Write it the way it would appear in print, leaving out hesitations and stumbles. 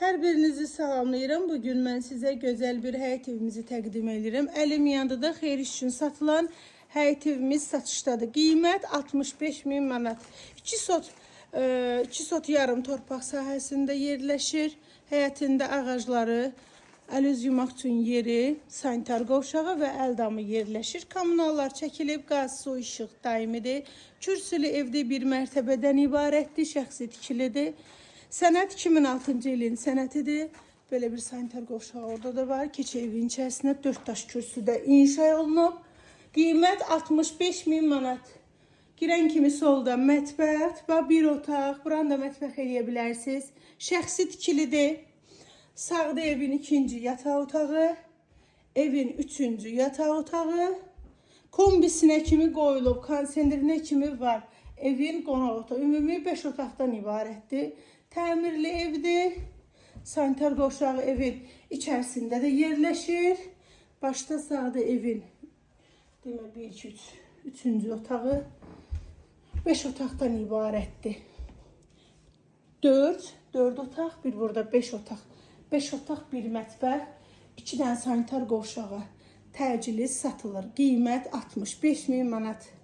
Hər birinizi salamlayıram. Bugün mən sizə gözəl bir həyət evimizi təqdim edirəm. Əlim yanında xeyir üçün satılan həyət evimiz satışdadır. Qiymət 65.000 manat. 2 sot yarım torpaq sahəsində yerləşir. Həyətində ağacları, əl-üz yumaq üçün yeri, sanitar qovşağı və əldamı yerləşir. Kommunallar çəkilib, qaz, su, işıq daimidir. Kürsülü evdə bir mərtəbədən ibarətdir, şəxsi tikilidir. Sənət 2006-cı ilin sənətidir. Böyle bir sanitar qovşağı orada da var. Keçi evin içərisində 4 daş kürsüdə inşa olunub. Qiymət 65.000 manat. Girən kimi solda mətbəx və bir otaq. Buranı da mətbəx eləyə bilərsiniz. Şəxsi tikilidir. Sağda evin 2-ci yataq otağı. Evin 3-cü yataq otağı. Kombisinə kimi qoyulub. Konsendrinə kimi var. Evin qonaq otağı. Ümumi 5 otaqdan ibarətdir. Təmirli evdir. Sanitar qovşağı evin içərisində də yerləşir. Başda sağda evin 1-2-3-cü otağı 5 otaqdan ibarətdir. 4 otaq, bir burada 5 otaq. 5 otaq, bir mətbəx, 2 dənə sanitar qovşağı təcili satılır. Qiymət 65.000 manat.